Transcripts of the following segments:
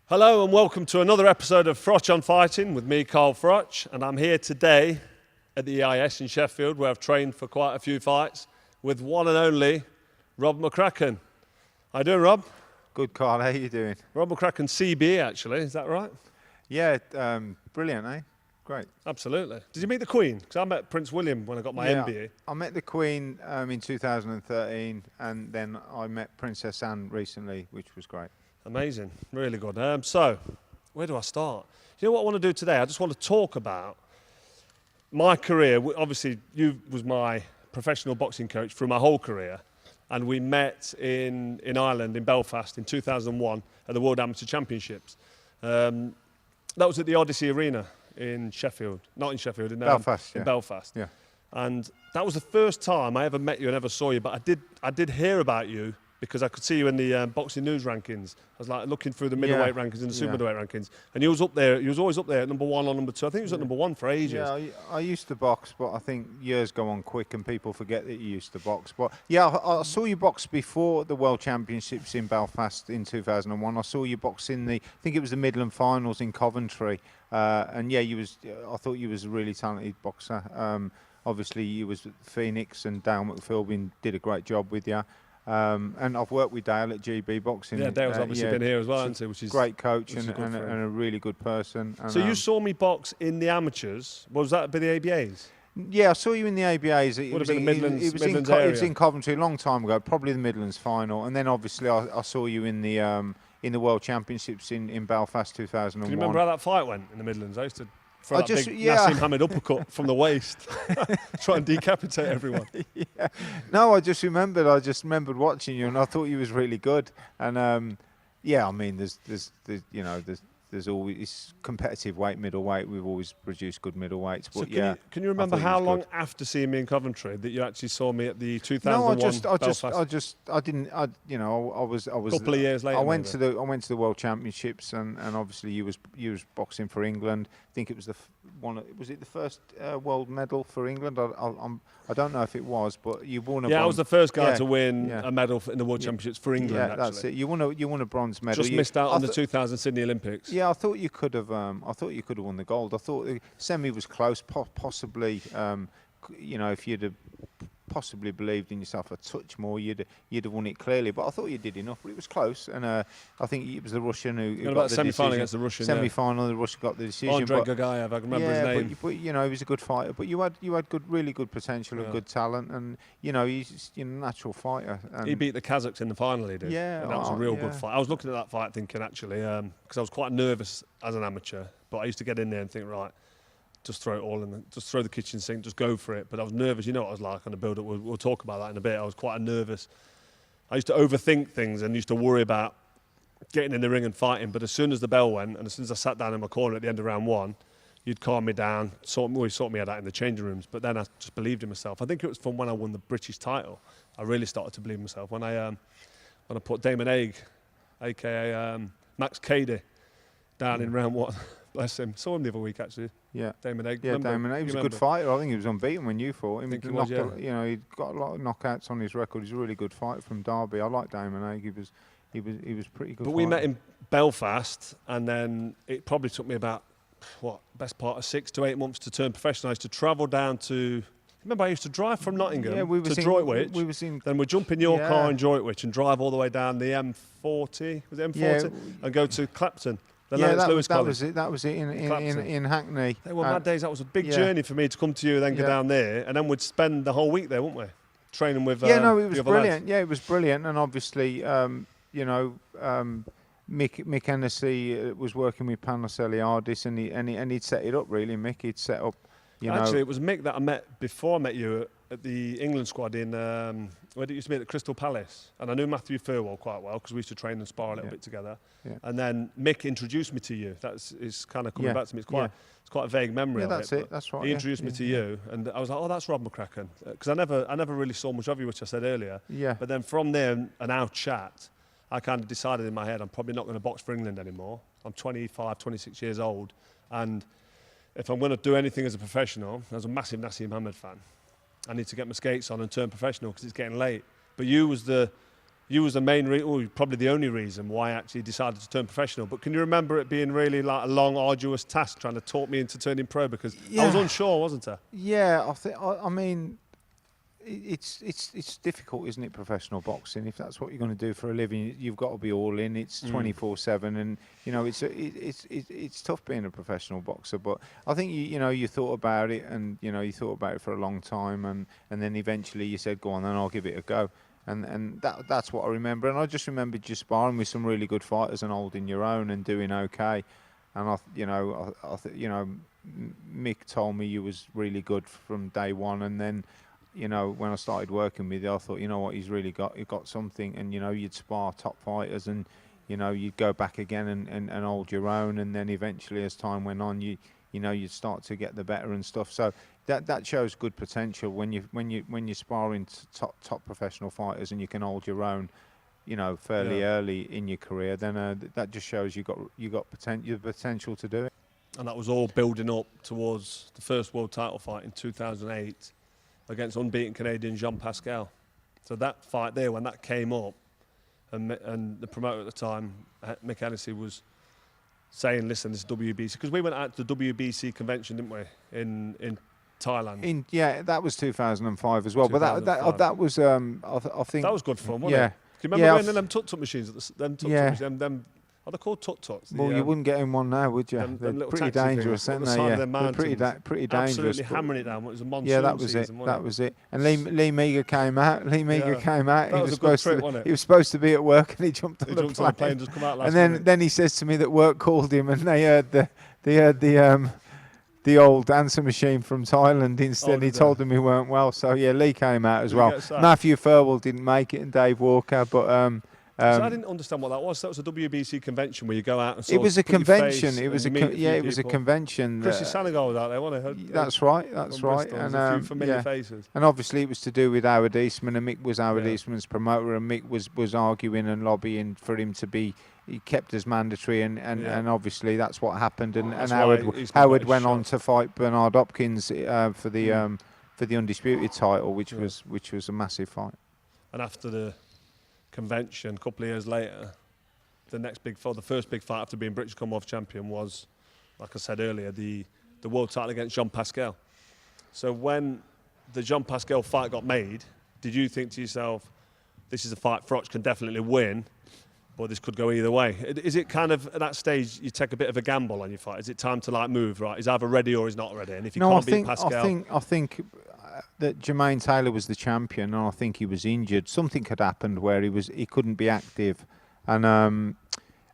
Hello and welcome to another episode of Froch on Fighting with me, Carl Froch, and I'm here today at the EIS in Sheffield where I've trained for quite a few fights with one and only Rob McCracken. How you doing, Rob? Good, Carl. How you doing? Rob McCracken CBE, actually, is that right? Yeah, brilliant, eh? Great. Absolutely. Did you meet the Queen? Because I met Prince William when I got my MBE. I met the Queen in 2013, and then I met Princess Anne recently, which was great. Amazing, really good. So, where do I start? You know what I want to do today? I just want to talk about my career. Obviously, you was my professional boxing coach through my whole career, and we met in Ireland, in Belfast, in 2001 at the World Amateur Championships. That was at the Odyssey Arena in Sheffield, not in Sheffield, in Belfast. In Yeah. Belfast. Yeah. And that was the first time I ever met you and ever saw you, but I did hear about you because I could see you in the boxing news rankings. I was like looking through the middleweight rankings and the super middleweight rankings, and you was up there. You was always up there at number 1 or number 2. I think you was at number 1 for ages. Yeah, I used to box, but I think years go on quick and people forget that you used to box. But yeah, I saw you box before the World Championships in Belfast in 2001. I saw you box in I think it was the Midland Finals in Coventry, and yeah, I thought you was a really talented boxer. Obviously, you was at Phoenix, and Dale McPhilbin did a great job with you. And I've worked with Dale at GB Boxing. Yeah, Dale's obviously been here as well, hasn't he? Which is great coach and a really good person. And, so you saw me box in the amateurs. Was that by the ABAs? Yeah, I saw you in the ABAs. Would have been the Midlands, it was area. It was in Coventry a long time ago, probably the Midlands final. And then obviously I saw you in the World Championships in Belfast 2001. Do you remember how that fight went in the Midlands? I used to throw that big Nassim Hamid uppercut from the waist, try and decapitate everyone. Yeah. No, I just remembered watching you, and I thought you was really good. And yeah, I mean, there's always competitive middleweight. We've always produced good middleweights. But so can you remember how long after seeing me in Coventry that you actually saw me at the 2001 Belfast? I didn't. I was. A couple of years later. I went to the World Championships, and obviously you was boxing for England. I think it was was it the first world medal for England? I don't know if it was, but you won a. Yeah, I was the first guy to win a medal in the World Championships for England. Yeah, actually. that's it. You won a bronze medal. Just missed out on the 2000 Sydney Olympics. Yeah, I thought you could have. I thought you could have won the gold. I thought the semi was close. Possibly, if you'd have possibly believed in yourself a touch more, you'd have won it clearly. But I thought you did enough. But it was close, and I think it was the Russian who got the semi-final against the Russian. Semi-final, the Russian got the decision. Andrei Gagayev, I can remember his name. But he was a good fighter. But you had really good potential and good talent, and he's a natural fighter. And he beat the Kazakhs in the final. He did. Yeah, and that was a real good fight. I was looking at that fight thinking actually, because I was quite nervous as an amateur, but I used to get in there and think, right, just throw it all in, just throw the kitchen sink, just go for it. But I was nervous. You know what I was like on the build-up. We'll talk about that in a bit. I was quite nervous. I used to overthink things and used to worry about getting in the ring and fighting. But as soon as the bell went and as soon as I sat down in my corner at the end of round 1, you'd calm me down, sort me out in the changing rooms. But then I just believed in myself. I think it was from when I won the British title. I really started to believe in myself. When I put Damon Hague, a.k.a. Max Cady, down in round 1. Bless him. Saw him the other week, actually. Yeah. Damon Hague. Yeah, Damon Hague was a good fighter. I think he was unbeaten when you fought him. I think he was, yeah. He'd got a lot of knockouts on his record. He's a really good fighter from Derby. I like Damon Hague. He was pretty good. But we met in Belfast, and then it probably took me about, best part of 6 to 8 months to turn professional. I used to travel down to... Remember, I used to drive from Nottingham to Droitwich. Then we'd jump in your car in Droitwich and drive all the way down the M40. Was it M40? Yeah. And go to Clapton. That was it. That was it in Hackney. They were mad days. That was a big journey for me to come to you and then go down there, and then we'd spend the whole week there, wouldn't we? Training with. It was brilliant. Lads. Yeah, it was brilliant, and obviously, Mick Hennessy was working with Panos Eliadis, and he'd set it up really. Mick, he'd set up. Actually, it was Mick that I met before I met you at the England squad in where it used to be at the Crystal Palace, and I knew Matthew Furwell quite well because we used to train and spar a little bit together. Yeah. And then Mick introduced me to you. It's kind of coming back to me. It's quite a vague memory. Yeah, of that's it. That's right. He introduced me to you, and I was like, oh, that's Rob McCracken, because I never really saw much of you, which I said earlier. Yeah. But then from there and our chat, I kind of decided in my head I'm probably not going to box for England anymore. I'm 25, 26 years old, and if I'm going to do anything as a professional, as a massive Nassim Hamid fan, I need to get my skates on and turn professional because it's getting late. But you you was the main probably the only reason why I actually decided to turn professional. But can you remember it being really like a long, arduous task trying to talk me into turning pro? Because I was unsure, wasn't I? Yeah, I mean, it's difficult, isn't it? Professional boxing. If that's what you're going to do for a living, you've got to be all in. It's 24/7, and you know it's tough being a professional boxer. But I think you thought about it, and you thought about it for a long time, and then eventually you said, "Go on, then I'll give it a go." And that's what I remember. And I just remember just sparring with some really good fighters and holding your own and doing okay. And Mick told me you was really good from day one, and then. When I started working with you, I thought, he's really got something. And, you'd spar top fighters and, you'd go back again and hold your own. And then eventually, as time went on, you'd start to get the better and stuff. So that shows good potential when you're sparring top professional fighters and you can hold your own, fairly early in your career. Then that just shows you got potential to do it. And that was all building up towards the first world title fight in 2008. Against unbeaten Canadian Jean Pascal. So that fight there, when that came up, and the promoter at the time, Mick Hennessy, was saying, listen, this is WBC. Because we went out to the WBC convention, didn't we, in Thailand? That was 2005 as well. But that was, I think... That was good fun, wasn't it? Can you remember when them tuk-tuk machines, them are they called tuk-tuks? Well, you wouldn't get in one now, would you? They're pretty dangerous, aren't they? Yeah, they're pretty dangerous. Absolutely hammering it down. It was a monsoon that was season, it. That was it. And Lee Meagher came out. That was a good trip, wasn't it? He was supposed to be at work, and he jumped on the plane. And just come out last minute. Then he says to me that work called him, and they heard the old answer machine from Thailand instead. He told them he weren't well. So yeah, Lee came out as well. Matthew Furwell didn't make it, and Dave Walker, but. I didn't understand what that was. That was a WBC convention where you go out and sort it was of a convention. It was it was a convention. Chrissy Senegal was out there, wasn't he? That's right. That's right. And a few familiar faces. And obviously it was to do with Howard Eastman, and Mick was Howard Eastman's promoter, and Mick was arguing and lobbying for him to be. He kept as mandatory, and obviously that's what happened. And Howard went on to fight Bernard Hopkins for the undisputed title, which was a massive fight. And after the convention, a couple of years later, the first big fight after being British Commonwealth champion was, like I said earlier, the world title against Jean Pascal. So when the Jean Pascal fight got made, did you think to yourself, this is a fight Froch can definitely win, but this could go either way? Is it kind of, at that stage, you take a bit of a gamble on your fight? Is it time to move, right? He's either ready or he's not ready? And if you can't beat Pascal... I think that Jermaine Taylor was the champion, and I think he was injured. Something had happened where he couldn't be active, and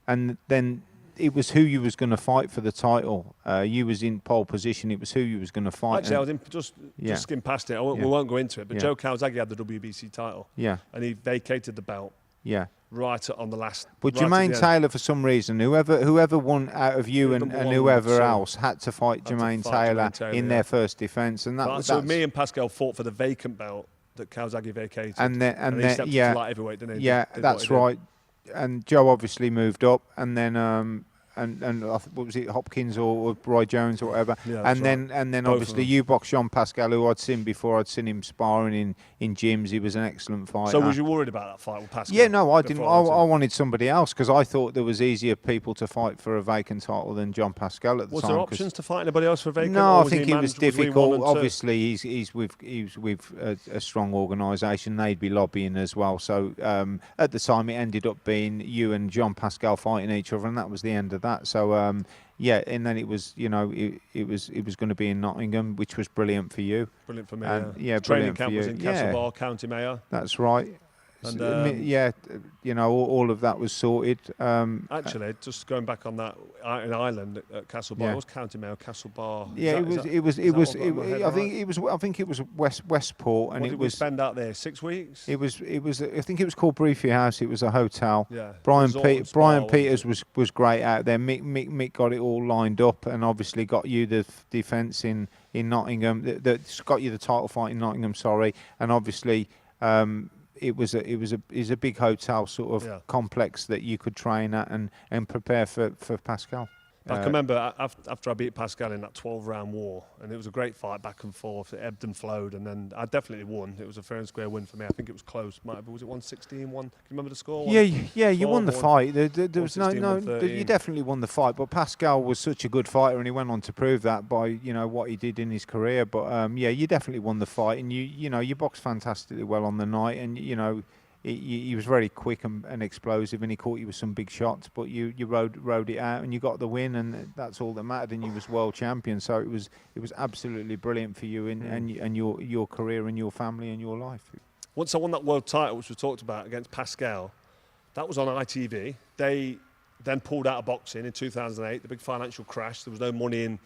then it was who you was going to fight for the title. You was in pole position. It was who you was going to fight. Actually, I was just skim past it. We won't go into it. But Joe Kawasaki had the WBC title. Yeah, and he vacated the belt. Yeah. Right on the last. But Jermaine Taylor, for some reason, whoever won out of you and whoever else had to fight Jermaine Taylor in their first defence, and so me and Pascal fought for the vacant belt that Kawasaki vacated, and he stepped to light heavyweight, didn't he? Yeah, that's right. And Joe obviously moved up, and then and what was it, Hopkins or Roy Jones or whatever, and then obviously you boxed Jean Pascal, who I'd seen before. I'd seen him sparring in gyms. He was an excellent fighter. So was you worried about that fight with Pascal? Yeah, no, I didn't. I wanted somebody else because I thought there was easier people to fight for a vacant title than Jean Pascal at the time. Was there options to fight anybody else for a vacant? No, I think it was difficult. Obviously, he's with a strong organisation. They'd be lobbying as well. So at the time, it ended up being you and Jean Pascal fighting each other, and that was the end of that. So and then it was it was going to be in Nottingham, which was brilliant for you. Brilliant for me. And, training camp was in Castlebar, County Mayo. That's right. And all of that was sorted. Actually, just going back on that, in Ireland at Castlebar, it was County Mayo, Castlebar. Yeah, I think it was Westport, and what did we spend out there? 6 weeks. It was. I think it was called Briefy House. It was a hotel. Yeah. Brian Peters was great out there. Mick got it all lined up, and obviously got you the defence in Nottingham. That's got you the title fight in Nottingham. Sorry, and obviously. It was a big hotel sort of complex that you could train at and prepare for Pascal. I can remember after I beat Pascal in that 12-round war, and it was a great fight back and forth. It ebbed and flowed, and then I definitely won. It was a fair and square win for me. I think it was close. Was it 116? Can you remember the score? Yeah, you won the fight. There was no, you definitely won the fight. But Pascal was such a good fighter, and he went on to prove that by what he did in his career. But you definitely won the fight, and you boxed fantastically well on the night, and He was very quick and explosive, and he caught you with some big shots. But you rode it out, and you got the win, and that's all that mattered. And you was world champion, so it was absolutely brilliant for you and your career and your family and your life. Once I won that world title, which we talked about against Pascal, that was on ITV. They then pulled out of boxing in 2008. The big financial crash. There was no money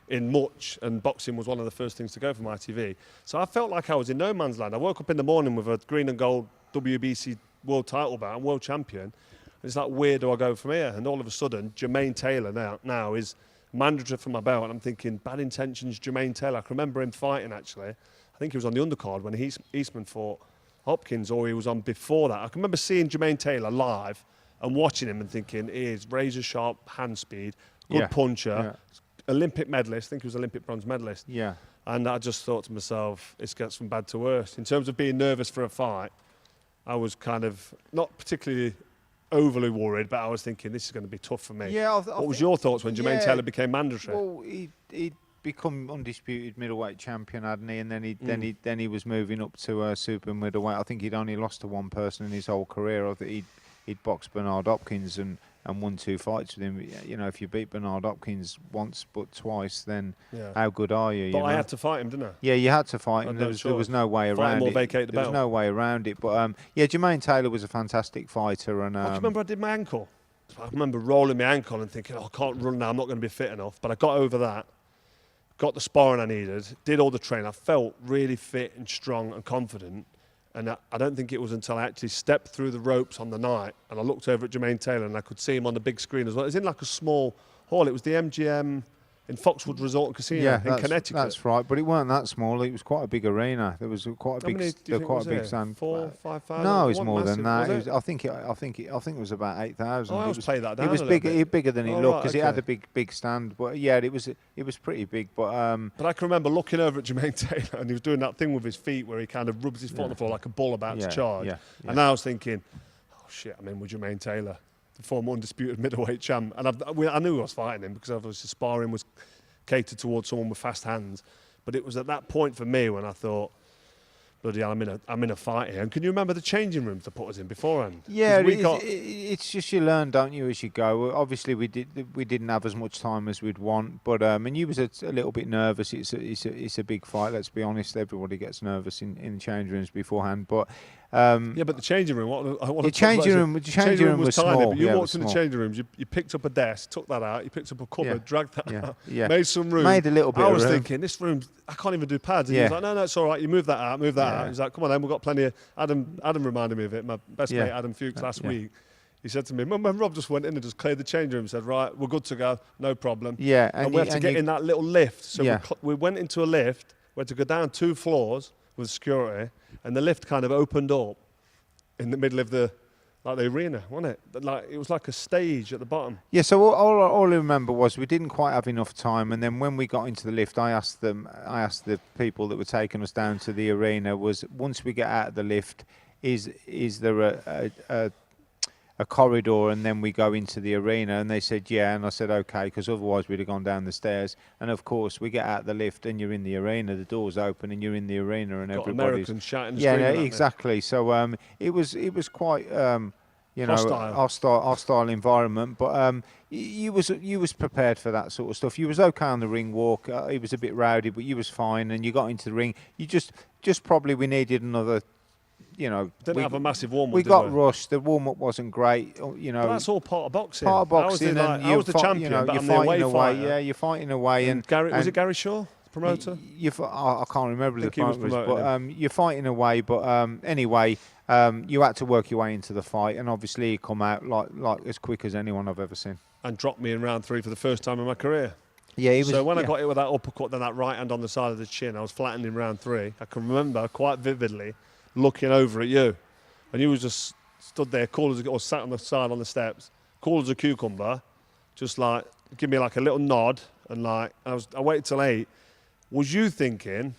in much, and boxing was one of the first things to go from ITV. So I felt like I was in no man's land. I woke up in the morning with a green and gold WBC world title bout, I'm world champion. And it's like, where do I go from here? And all of a sudden, Jermaine Taylor now is mandatory for my belt. And I'm thinking, bad intentions, Jermaine Taylor. I can remember him fighting, actually. I think he was on the undercard when Eastman fought Hopkins, or he was on before that. I can remember seeing Jermaine Taylor live and watching him and thinking, he is razor sharp hand speed, good puncher, Olympic medalist. I think he was Olympic bronze medalist. Yeah. And I just thought to myself, it's gets from bad to worse. In terms of being nervous for a fight, I was kind of not particularly overly worried, but I was thinking this is going to be tough for me. Yeah. What was your thoughts when Jermaine Taylor became mandatory? Well, he'd become undisputed middleweight champion, hadn't he? And then he was moving up to super middleweight. I think he'd only lost to one person in his whole career. I think he'd boxed Bernard Hopkins and won 2 fights with him. If you beat Bernard Hopkins once but twice, then how good are you? But I had to fight him, didn't I? Yeah, you had to fight him. There was no way around it. Vacate the belt. There was no way around it. But Jermaine Taylor was a fantastic fighter. And I remember I did my ankle. I remember rolling my ankle and thinking, I can't run now. I'm not going to be fit enough. But I got over that. Got the sparring I needed. Did all the training. I felt really fit and strong and confident. And I don't think it was until I actually stepped through the ropes on the night and I looked over at Jermaine Taylor and I could see him on the big screen as well. It was in like a small hall. It was the MGM in Foxwood Resort and Casino in Connecticut. That's right, but it weren't that small. It was quite a big arena. There was quite a big stand. 4,000-5,000. No, it was more than that. Was I think it was about 8,000. I always played that down. It was bigger than it looked because it had a big stand. But it was pretty big. But I can remember looking over at Jermaine Taylor and he was doing that thing with his feet where he kind of rubs his foot on the floor like a bull about to charge. And I was thinking, oh shit, I'm in with Jermaine Taylor, the former undisputed middleweight champ. And I knew I was fighting him because obviously sparring was catered towards someone with fast hands. But it was at that point for me when I thought, bloody hell, I'm in a fight here. And can you remember the changing rooms they put us in beforehand? Yeah, it's just you learn, don't you, as you go. Obviously, we didn't have as much time as we'd want, but and you was a little bit nervous. It's a big fight. Let's be honest. Everybody gets nervous in change rooms beforehand, but. But the changing room. The changing room was tiny. small. But you walked in the changing rooms. You picked up a desk, took that out. You picked up a cupboard, dragged that out, made some room. Made a little bit. I was thinking, this room, I can't even do pads. And he was like, no, it's all right. You move that out, out. He's like, come on, then we've got plenty of. Adam reminded me of it. My best mate, Adam Fuchs, last week. He said to me, when Rob just went in and just cleared the change room, said, right, we're good to go, no problem. Yeah, and we had to get in that little lift. So we went into a lift. We had to go down 2 floors with security, and the lift kind of opened up in the middle of the arena, wasn't it? It was like a stage at the bottom. Yeah, so all I remember was we didn't quite have enough time, and then when we got into the lift, I asked the people that were taking us down to the arena, was once we get out of the lift, is there a corridor and then we go into the arena? And they said and I said okay, because otherwise we'd have gone down the stairs. And of course we get out of the lift and you're in the arena, the door's open and you're in the arena and everybody's Americans shouting and screaming exactly. So it was quite hostile environment, but you was prepared for that sort of stuff. You was okay on the ring walk. It was a bit rowdy, but you was fine, and you got into the ring. You just probably we needed another. Didn't have a massive warm-up. We got rushed. The warm-up wasn't great. But that's all part of boxing. Part of boxing. I was the champion, but I'm the away fighter. Yeah, you're fighting away. And was it Gary Shaw, the promoter? I can't remember the promoter, but you're fighting away. But anyway, you had to work your way into the fight, and obviously you come out like as quick as anyone I've ever seen. And dropped me in round 3 for the first time in my career. Yeah, he was. So when I got hit with that uppercut, then that right hand on the side of the chin, I was flattened in round 3. I can remember quite vividly looking over at you, and you was just stood there, cool as or sat on the side on the steps, cool as a cucumber, just like give me like a little nod, and like I waited till 8. Was you thinking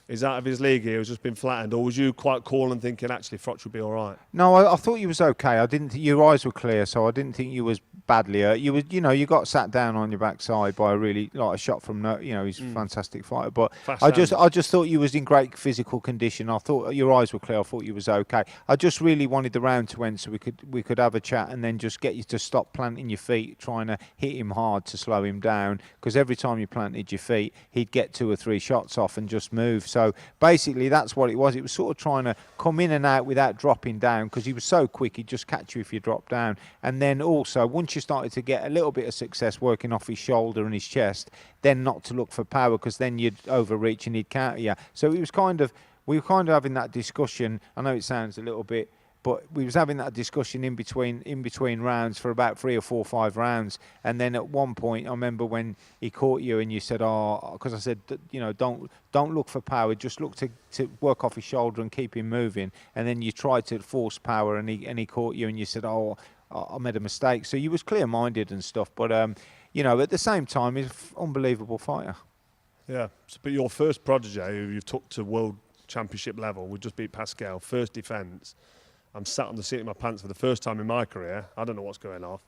he's out of his league here, he's just been flattened, or was you quite cool and thinking actually Froch would be all right? No, I thought you was okay. I didn't. Your eyes were clear, so I didn't think you was badly hurt. You was, you got sat down on your backside by a shot from, he's a fantastic fighter. But I just thought you was in great physical condition. I thought your eyes were clear. I thought you was okay. I just really wanted the round to end so we could have a chat and then just get you to stop planting your feet, trying to hit him hard to slow him down. Because every time you planted your feet, he'd get 2 or 3 shots off and just move. So basically, that's what it was. It was sort of trying to come in and out without dropping down, because he was so quick, he'd just catch you if you dropped down. And then also, once you started to get a little bit of success working off his shoulder and his chest, then not to look for power, because then you'd overreach and he'd counter you. So it was we were kind of having that discussion. I know it sounds a little bit, but we was having that discussion in between rounds for about 3 or 4 or 5 rounds. And then at one point, I remember when he caught you and you said, because I said, don't look for power, just look to work off his shoulder and keep him moving. And then you tried to force power and he caught you and you said, I made a mistake. So you was clear-minded and stuff. But, at the same time, he's an unbelievable fighter. Yeah, but your first protege, who you took to World Championship level, we just beat Pascal, first defence. I'm sat on the seat of my pants for the first time in my career. I don't know what's going off.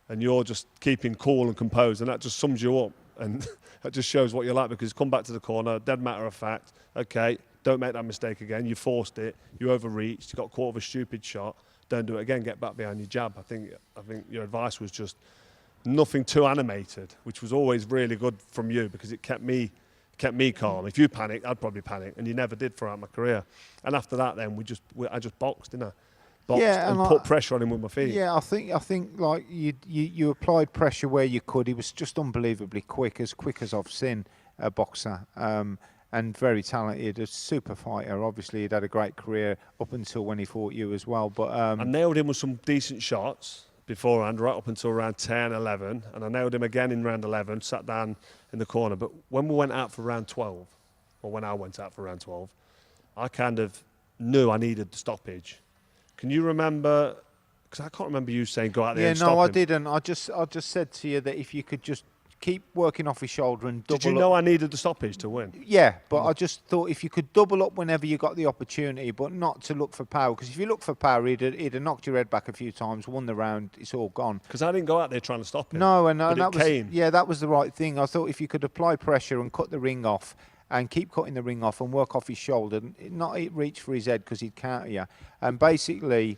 And you're just keeping cool and composed, and that just sums you up. And that just shows what you're like, because come back to the corner, dead matter of fact, okay, don't make that mistake again. You forced it, you overreached, you got caught with a stupid shot. Don't do it again, get back behind your jab. I think your advice was just nothing too animated, which was always really good from you, because it kept me calm. If you panicked, I'd probably panic, and you never did throughout my career. And after that, then I just boxed, didn't I? And put pressure on him with my feet. Yeah, I think like you applied pressure where you could. He was just unbelievably quick as I've seen a boxer, and very talented, a super fighter. Obviously, he'd had a great career up until when he fought you as well. But I nailed him with some decent shots beforehand, right up until round 10, 11, and I nailed him again in round 11, sat down in the corner. But when we went out for round 12, or when I went out for round 12, I kind of knew I needed the stoppage. Can you remember? Because I can't remember you saying go out there and stop him. Yeah, no, I didn't. I just said to you that if you could just keep working off his shoulder and double up. Did you know I needed the stoppage to win? Yeah, but I just thought if you could double up whenever you got the opportunity, but not to look for power. Because if you look for power, he'd have knocked your head back a few times, won the round, it's all gone. Because I didn't go out there trying to stop him. No, and that was the right thing. I thought if you could apply pressure and cut the ring off, and keep cutting the ring off and work off his shoulder, not reach for his head because he'd counter you. And basically,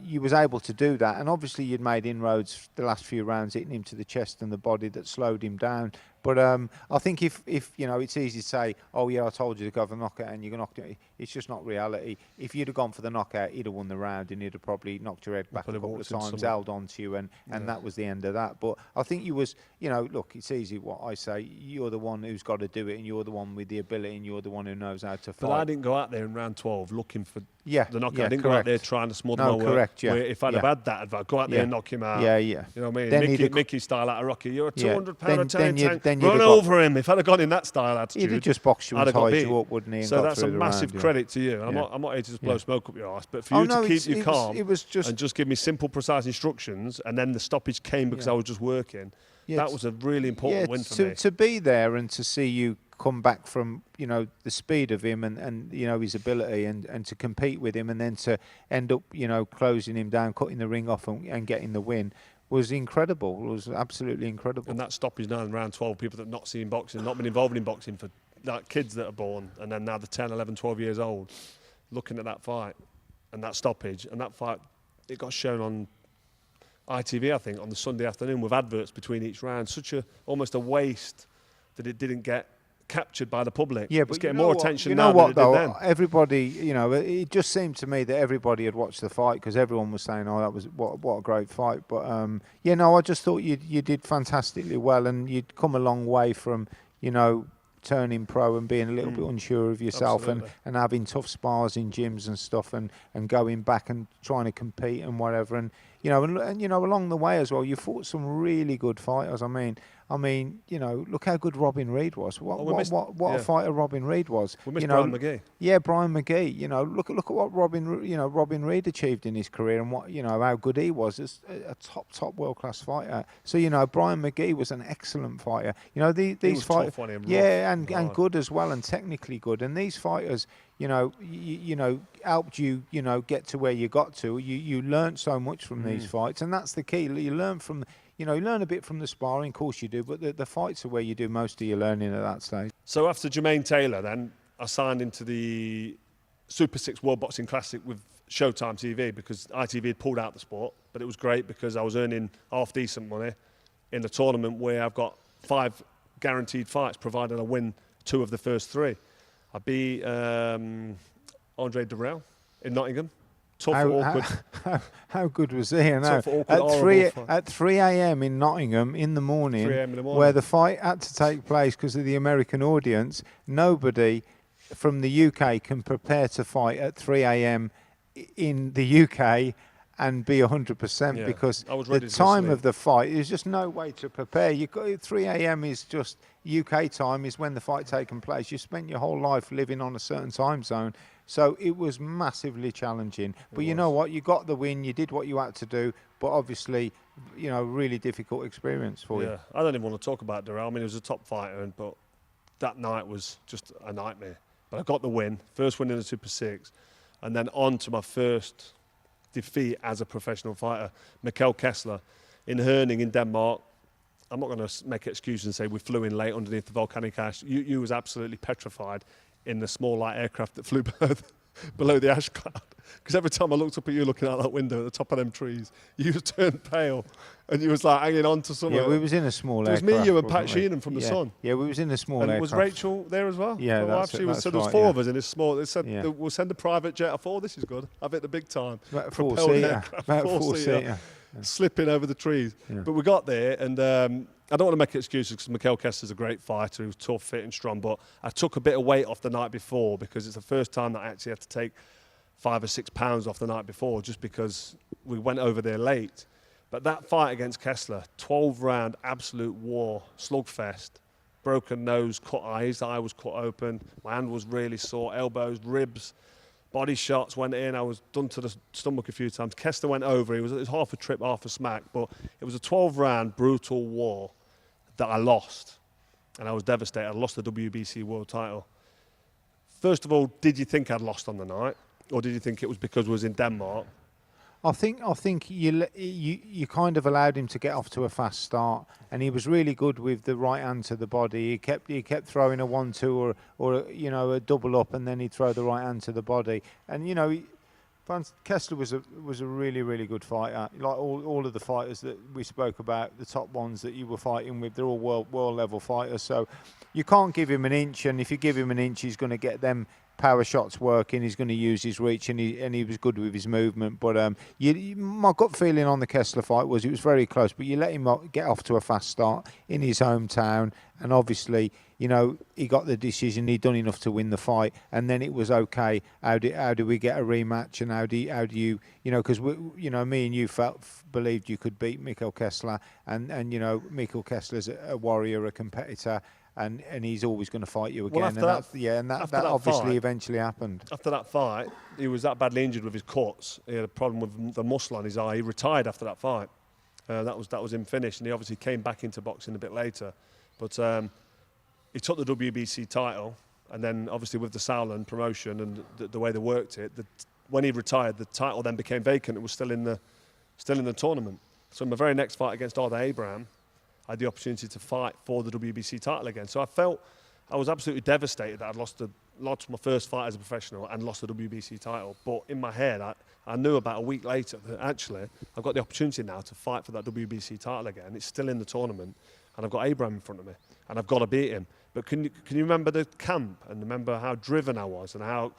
you was able to do that. And obviously, you'd made inroads the last few rounds, hitting him to the chest and the body that slowed him down. But I think if it's easy to say, oh yeah, I told you to go for the knockout and you're knocked it. It's just not reality. If you'd have gone for the knockout, he'd have won the round and he'd have probably knocked your head back a couple of times, held on to you, and that was the end of that. But I think you was, look, it's easy what I say. You're the one who's got to do it, and you're the one with the ability, and you're the one who knows how to fight. But I didn't go out there in round 12 looking for the knockout. Yeah, I didn't go out there trying to smother my work. Correct, yeah. If I'd have had that advice, go out there and knock him out. Yeah, yeah. You know what I mean? Mickey style out of Rocky. You're a 200-pounder Italian tank. Run over him. If I'd have gone in that style attitude, he'd have just boxed you and tied you up, wouldn't he? So that's a massive credit to you. I'm not here to just blow smoke up your ass, but for you to keep you calm and just give me simple, precise instructions, and then the stoppage came because I was just working. That was a really important win for me. To be there and to see you come back from the speed of him and his ability and to compete with him, and then to end up closing him down, cutting the ring off and getting the win was incredible. It was absolutely incredible. And that stoppage now in round 12, people that have not seen boxing, not been involved in boxing for like kids that are born, and then now they're 10, 11, 12 years old, looking at that fight and that stoppage, and that fight, it got shown on ITV, I think, on the Sunday afternoon with adverts between each round. Almost a waste that it didn't get captured by the public. Yeah, but it's getting more attention now than it did then. Everybody, it just seemed to me that everybody had watched the fight because everyone was saying, "Oh, that was what a great fight." But I just thought you did fantastically well, and you'd come a long way from turning pro and being a little bit unsure of yourself and having tough spars in gyms and stuff and going back and trying to compete and whatever. And along the way as well, you fought some really good fighters. I mean, I mean, you know, look how good Robin Reid was. What yeah. a fighter Robin Reid was. We missed you know, Brian McGee. Yeah, Brian McGee. You know, look at what Robin Reid achieved in his career, and what, you know, how good he was as a top world class fighter. So, you know, Brian McGee was an excellent fighter. You know, these fighters, and good as well, and technically good. And these fighters, you know, helped you, you know, get to where you got to. You learned so much from these fights, and that's the key. You learn from, you know, you learn a bit from the sparring, of course you do, but the fights are where you do most of your learning at that stage. So after Jermaine Taylor, then I signed into the Super 6 World Boxing Classic with Showtime TV because ITV had pulled out the sport, but it was great because I was earning half decent money in the tournament where I've got 5 guaranteed fights provided I win 2 of the first 3. I beat Andre Durrell in Nottingham. How good was he? At 3 a.m. in Nottingham in the morning, where the fight had to take place because of the American audience, nobody from the UK can prepare to fight at 3 a.m. in the UK and be 100% because the time of the fight, there's just no way to prepare. 3 a.m. is just UK time, is when the fight taking place. You spent your whole life living on a certain time zone. So it was massively challenging. But you know what? You got the win. You did what you had to do. But obviously, you know, really difficult experience for you. Yeah, I don't even want to talk about Durrell. I mean, he was a top fighter, but that night was just a nightmare. But I got the win, first win in the Super 6, and then on to my first defeat as a professional fighter, Mikkel Kessler in Hearn in Denmark. I'm not going to make an excuse and say we flew in late underneath the volcanic ash. You was absolutely petrified in the small light aircraft that flew below the ash cloud. Because every time I looked up at you looking out that window at the top of them trees, you just turned pale and you was like hanging on to something. Yeah, we was in a small aircraft. It was me, you and Pat Sheenan from The Sun. Yeah, we was in a small aircraft. Was Rachel there as well? Yeah, that's so there was 4 of us in this small. They said, we'll send a private jet. I thought, this is good. I've hit the big time. About 4-seater. Slipping over the trees. Yeah. But we got there, and I don't want to make excuses because Mikkel Kessler's a great fighter. He was tough, fit and strong, but I took a bit of weight off the night before because it's the first time that I actually had to take 5 or 6 pounds off the night before just because we went over there late. But that fight against Kessler, 12-round absolute war, slugfest, broken nose, cut eyes, the eye was cut open, my hand was really sore, elbows, ribs, body shots went in. I was done to the stomach a few times. Kessler went over. It was half a trip, half a smack. But it was a 12-round brutal war that I lost. And I was devastated. I lost the WBC world title. First of all, did you think I'd lost on the night? Or did you think it was because we was in Denmark? I think you kind of allowed him to get off to a fast start, and he was really good with the right hand to the body. He kept throwing a 1-2 or you know, a double up, and then he'd throw the right hand to the body. And you know, Kessler was a really good fighter. Like all of the fighters that we spoke about, the top ones that you were fighting with, they're all world level fighters. So you can't give him an inch, and if you give him an inch, he's going to get them power shots working. He's going to use his reach, and he was good with his movement. But my gut feeling on the Kessler fight was it was very close. But you let him get off to a fast start in his hometown, and obviously, you know, he got the decision. He'd done enough to win the fight, and then it was okay. How do we get a rematch? And how do you know? Because me and you believed you could beat Mikkel Kessler, and you know, Mikkel Kessler's a warrior, a competitor. And he's always going to fight you again. Well, that obviously fight, eventually happened. After that fight, he was that badly injured with his cuts. He had a problem with the muscle on his eye. He retired after that fight. That was him finished, and he obviously came back into boxing a bit later. But he took the WBC title, and then obviously with the Sauerland promotion and the way they worked it, when he retired, the title then became vacant. It was still in the tournament. So my very next fight against Arthur Abraham, I had the opportunity to fight for the WBC title again. So I was absolutely devastated that I'd lost my first fight as a professional and lost the WBC title. But in my head, I knew about a week later that actually I've got the opportunity now to fight for that WBC title again. It's still in the tournament, and I've got Abraham in front of me, and I've got to beat him. But can you remember the camp and remember how driven I was and how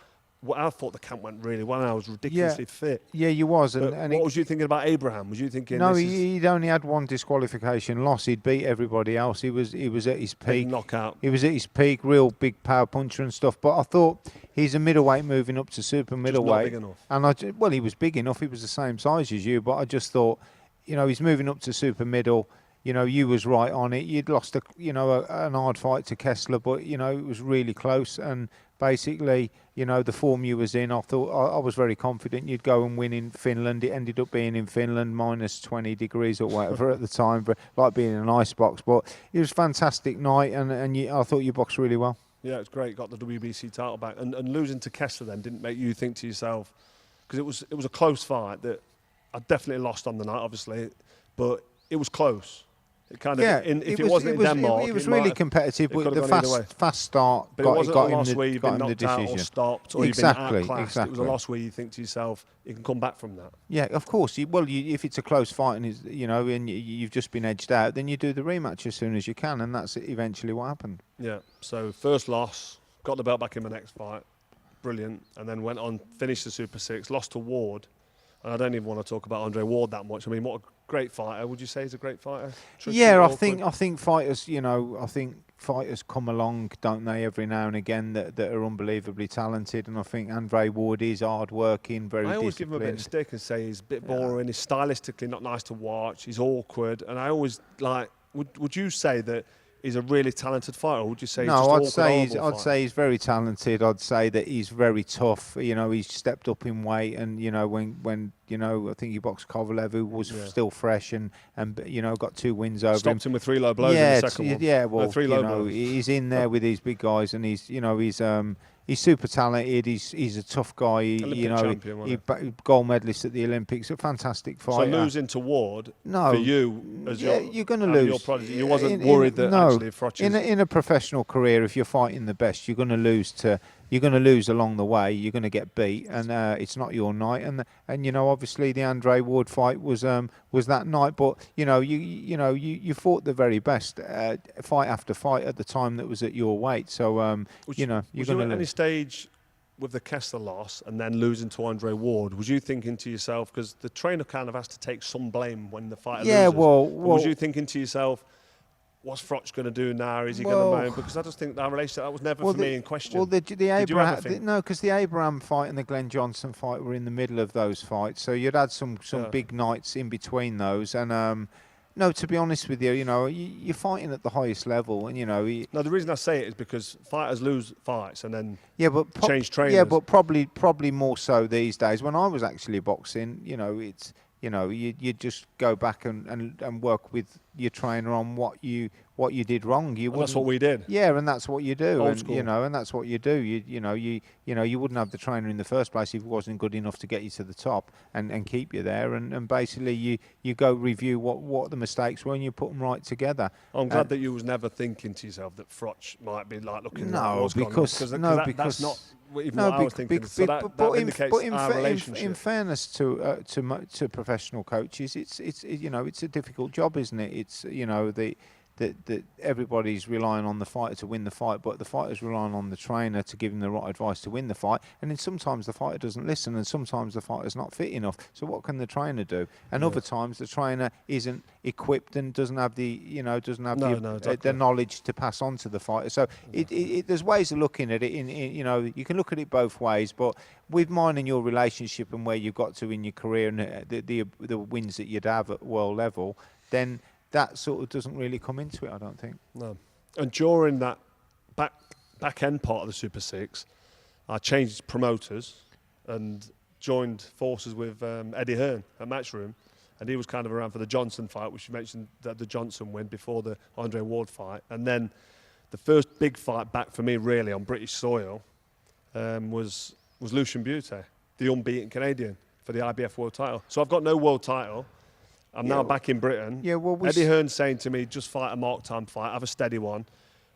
I thought the camp went really well, and I was ridiculously fit. Yeah, you was. And what was you thinking about Abraham? Was you thinking? No, he'd only had one disqualification loss. He'd beat everybody else. He was at his peak. Knockout. He was at his peak, real big power puncher and stuff. But I thought he's a middleweight moving up to super middleweight. Just not big enough. And he was big enough. He was the same size as you. But I just thought, you know, he's moving up to super middle. you was right on it. You'd lost an hard fight to Kessler, but it was really close. And basically, the form you was in, I thought I was very confident you'd go and win in Finland. It ended up being in Finland, minus 20 degrees or whatever at the time, but like being in an ice box. But it was a fantastic night, and I thought you boxed really well. Yeah, it's great. Got the WBC title back, and losing to Kessler then didn't make you think to yourself, because it was a close fight that I definitely lost on the night, obviously, but it was close. It kind of, if it wasn't in Denmark, it was really competitive. With the fast start, but it wasn't a loss where you've been got knocked the out decision. or stopped, or you've been outclassed. It was a loss where you think to yourself, you can come back from that. Yeah, of course. If it's a close fight and and you've just been edged out, then you do the rematch as soon as you can, and that's eventually what happened. Yeah. So first loss, got the belt back in my next fight, brilliant, and then went on, finished the Super 6, lost to Ward. And I don't even want to talk about Andre Ward that much. I mean, what a great fighter. Would you say he's a great fighter? Tricky, yeah, awkward? I think fighters, I think fighters come along, don't they, every now and again that are unbelievably talented. And I think Andre Ward is hard working, very disciplined. I always give him a bit of stick and say he's a bit boring. He's stylistically not nice to watch. He's awkward. And I always would you say that he's a really talented fighter, or would you say he's just awkward? I'd say he's very talented. I'd say that he's very tough. He's stepped up in weight, and when I think he boxed Kovalev, who was still fresh, and got 2 wins over him. Stopped him with 3 low blows in the second one. Yeah, well, 3 low blows. He's in there with these big guys, and he's super talented. He's a tough guy. Champion, gold medalist at the Olympics. A fantastic fighter. So losing to Ward for you, as you're going to lose. Your prodigy, you wasn't worried that actually Froch in a professional career, if you're fighting the best, you're going to lose to. You're going to lose along the way. You're going to get beat, and it's not your night. And obviously the Andre Ward fight was that night. But you fought the very best fight after fight at the time that was at your weight. So you're going to lose. At any stage with the Kessler loss and then losing to Andre Ward, was you thinking to yourself, because the trainer kind of has to take some blame when the fighter loses? Was you thinking to yourself, what's Froch going to do now? Is he going to moan? Because I just think that relationship, that was never for me in question. Well, because the Abraham fight and the Glenn Johnson fight were in the middle of those fights, so you'd had some big nights in between those. And no, to be honest with you, you're fighting at the highest level, and No, the reason I say it is because fighters lose fights and then change trainers. Yeah, but probably more so these days. When I was actually boxing, it's. You just go back and work with your trainer on what you did wrong. That's what we did. Yeah, and that's what you do. Old and school. And that's what you do. You wouldn't have the trainer in the first place if he wasn't good enough to get you to the top and keep you there. And basically you go review what the mistakes were and you put them right together. I'm glad that you was never thinking to yourself that Froch might be like looking. Because that's not even what I was thinking. That indicates our relationship. In fairness to professional coaches, it's a difficult job, isn't it? It's that everybody's relying on the fighter to win the fight, but the fighter's relying on the trainer to give him the right advice to win the fight. And then sometimes the fighter doesn't listen, and sometimes the fighter's not fit enough. So what can the trainer do? And other times the trainer isn't equipped and doesn't have the the knowledge to pass on to the fighter. So there's ways of looking at it. You can look at it both ways, but with mine and your relationship and where you've got to in your career and the wins that you'd have at world level, then that sort of doesn't really come into it, I don't think. No. And during that back end part of the Super 6, I changed promoters and joined forces with Eddie Hearn at Matchroom. And he was kind of around for the Johnson fight, which you mentioned that the Johnson win before the Andre Ward fight. And then the first big fight back for me, really, on British soil was Lucian Bute, the unbeaten Canadian, for the IBF world title. So I've got no world title. I'm now back in Britain. Yeah, Eddie Hearn saying to me, just fight a mark time fight, have a steady one.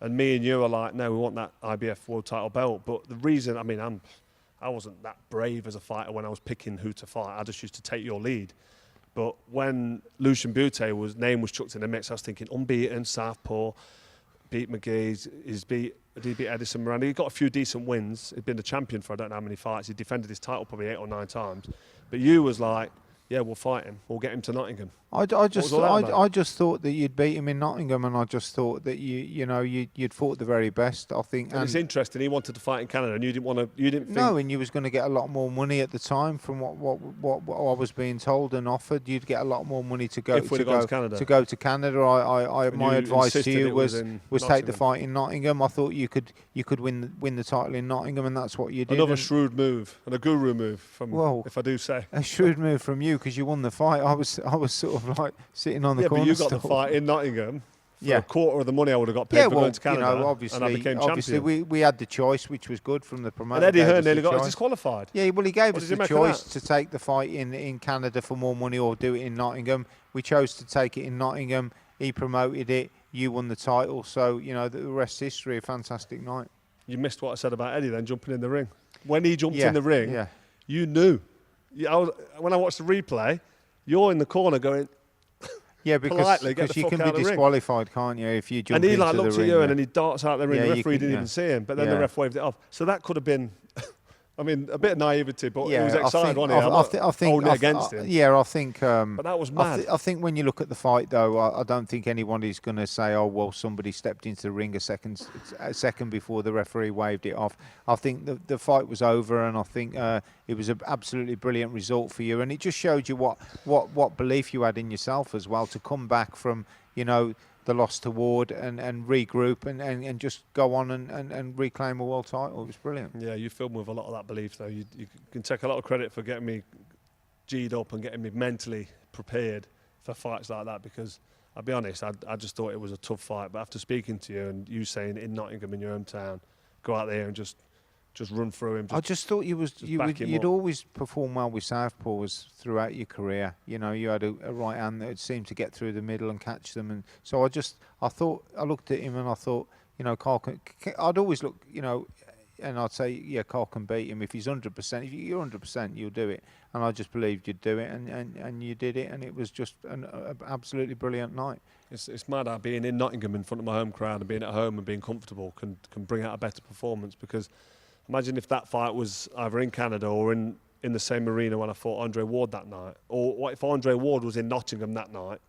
And me and you are like, no, we want that IBF world title belt. But the reason, I wasn't that brave as a fighter when I was picking who to fight. I just used to take your lead. But when Lucian Bute's name was chucked in the mix, I was thinking, unbeaten, southpaw, beat McGee, did he beat Edison Miranda? He got a few decent wins. He'd been the champion for I don't know how many fights. He defended his title probably 8 or 9 times. But you was like, yeah, we'll fight him. We'll get him to Nottingham. I just thought that you'd beat him in Nottingham, and I just thought that you'd fought the very best. I think. And it's interesting. He wanted to fight in Canada, and you didn't want to. You didn't think. No, and you was going to get a lot more money at the time from what I was being told and offered. You'd get a lot more money to go to Canada. To go to Canada, my advice to you was take the fight in Nottingham. I thought you could win the title in Nottingham, and that's what you did. Another shrewd move and a guru move from, if I do say. A shrewd move from you because you won the fight. I was sort of like sitting on the corner. Yeah, but you got the fight in Nottingham. For a quarter of the money I would have got paid for going to Canada. And I became champion. We had the choice, which was good from the promoter. And Eddie Hearn nearly got us disqualified. Yeah, well, he gave us the choice to take the fight in Canada for more money or do it in Nottingham. We chose to take it in Nottingham. He promoted it. You won the title. So, the rest is history. A fantastic night. You missed what I said about Eddie then, jumping in the ring. When he jumped in the ring, you knew. When I watched the replay, you're in the corner going... Yeah, because you can be disqualified, can't you, if you jump into the ring. And he looks at you and then he darts out the ring. The referee didn't even see him, but then the ref waved it off. So that could have been, a bit of naivety, but he was excited, wasn't he? I think against him. Yeah, I think. But that was mad. I think when you look at the fight, though, I don't think anybody's going to say, "Oh, well, somebody stepped into the ring a second before the referee waved it off." I think the fight was over, and I think it was an absolutely brilliant result for you, and it just showed you what belief you had in yourself as well to come back from the loss to Ward and regroup and just go on and reclaim a world title. It was brilliant. Yeah, you filled me with a lot of that belief, though. You can take a lot of credit for getting me G'd up and getting me mentally prepared for fights like that, because I'll be honest, I just thought it was a tough fight. But after speaking to you and you saying in Nottingham, in your hometown, go out there and just run through him. I just thought you'd always perform well with southpaws throughout your career. You had a right hand that seemed to get through the middle and catch them. And so I looked at him and I thought, Carl I'd always look, and I'd say, yeah, Carl can beat him if he's 100%. If you're 100%, you'll do it. And I just believed you'd do it, and you did it, and it was just an absolutely brilliant night. It's mad how being in Nottingham in front of my home crowd and being at home and being comfortable can bring out a better performance, because imagine if that fight was either in Canada or in the same arena when I fought Andre Ward that night. Or what if Andre Ward was in Nottingham that night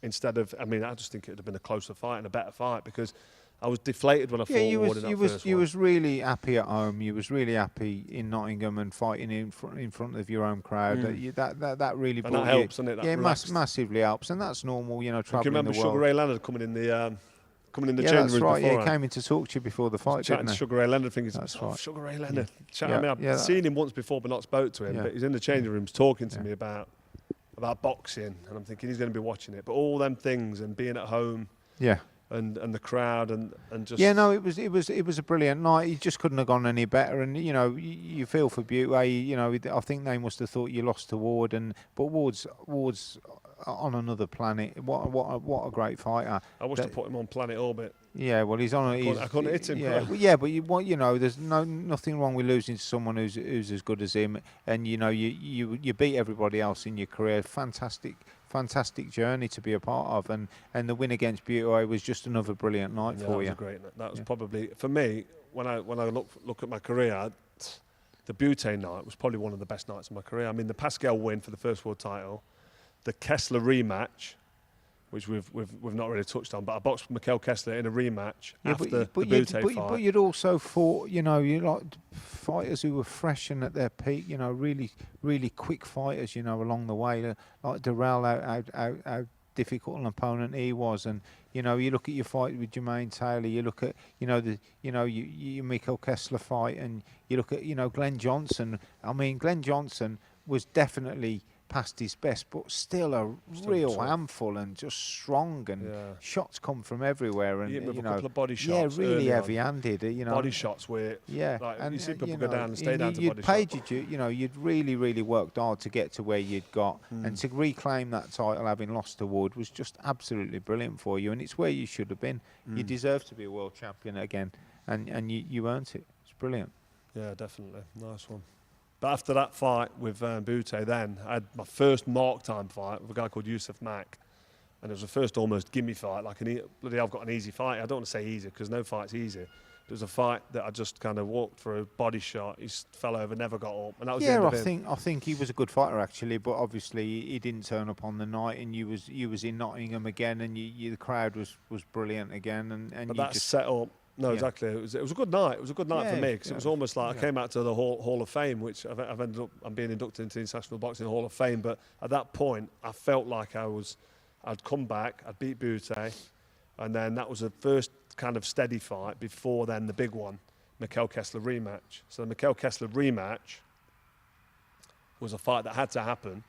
instead of... I just think it would have been a closer fight and a better fight, because I was deflated when I fought Ward in that first one. You was really happy at home. You was really happy in Nottingham and fighting in front of your own crowd. That really brought you... And that helps, doesn't it? That massively helps. And that's normal, travelling the world. You remember Sugar Ray Leonard coming in the... Coming in the changing room right. before. He came in to talk to you before the fight, chatting didn't to he? Sugar Ray Leonard. That's right. Sugar Ray Leonard. I've seen him once before, but not spoke to him. But he's in the changing rooms talking to me about boxing, and I'm thinking he's going to be watching it. But all them things and being at home, and the crowd and just it was a brilliant night. You just couldn't have gone any better. And you feel for Bute. I think they must have thought you lost to Ward, but Ward's on another planet. What a great fighter. I wish to put him on planet orbit. Yeah, well, he's on. I couldn't hit him. Yeah, but there's nothing wrong with losing to someone who's as good as him, and you beat everybody else in your career. Fantastic journey to be a part of, and the win against Bute was just another brilliant night for you. That was probably for me when I look at my career. The Bute night was probably one of the best nights of my career. I mean, the Pascal win for the first world title. The Kessler rematch, which we've not really touched on, but I boxed Mikkel Kessler in a rematch after the Bute fight. But you'd also fought, you like fighters who were fresh and at their peak, really, really quick fighters, along the way, like Durrell, how difficult an opponent he was, and you look at your fight with Jermaine Taylor, you look at your Mikkel Kessler fight, and you look at Glenn Johnson. I mean, Glenn Johnson was definitely past his best, but still a real handful and just strong, and shots come from everywhere, and a couple of body shots, really heavy-handed. Body shots where and you see people go down and stay down to body shots. You'd really worked hard to get to where you'd got, and to reclaim that title, having lost to Wood, was just absolutely brilliant for you, and it's where you should have been. You deserve to be a world champion again, and you earned it. It's brilliant. Yeah, definitely, nice one. But after that fight with Bute, then I had my first mark time fight with a guy called Yusuf Mack, and it was the first almost gimme fight. I've got an easy fight. I don't want to say easy because no fight's easy, There was a fight that I just kind of walked through, body shot. He fell over, never got up, and that was the end of him. I think he was a good fighter actually, but obviously he didn't turn up on the night, and you was in Nottingham again, and the crowd was brilliant again, and but you that just set up. No, exactly. It was a good night. It was a good night for me because it was almost like I came out to the Hall of Fame, which I've ended up. I'm being inducted into the International Boxing Hall of Fame, but at that point, I felt like I'd come back, I'd beat Bute, and then that was the first kind of steady fight before then the big one, Mikkel Kessler rematch. So the Mikkel Kessler rematch was a fight that had to happen,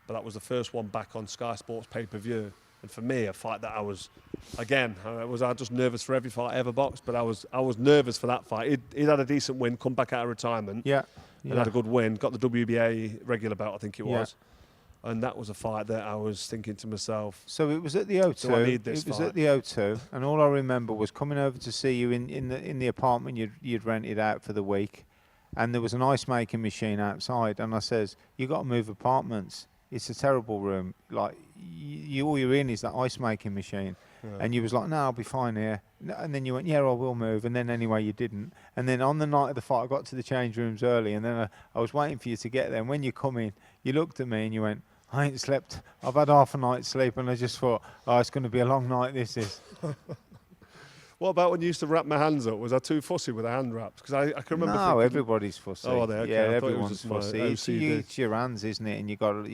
but that was the first one back on Sky Sports pay-per-view. And for me, a fight that I was just nervous for every fight I ever boxed, but I was nervous for that fight. He'd had a decent win, come back out of retirement, and had a good win, got the WBA regular belt, I think it was. And that was a fight that I was thinking to myself. So it was at the O2. Do I need this It was fight? at the O2, and all I remember was coming over to see you in the apartment you'd rented out for the week, and there was an ice making machine outside, and I says, "You got to move apartments. It's a terrible room. Like all you're in is that ice making machine." Yeah. And you was like, "No, I'll be fine here." And then you went, "Yeah, I will move." And then anyway, you didn't. And then on the night of the fight, I got to the change rooms early, and then I was waiting for you to get there. And when you come in, you looked at me and you went, "I ain't slept. I've had half a night's sleep," and I just thought, "Oh, it's going to be a long night. This is." What about when you used to wrap my hands up? Was I too fussy with the hand wraps? Because I can remember. No, everybody's fussy. Oh, are they? Okay. Yeah, everyone's fussy. OCD. It's your hands, isn't it? And you got,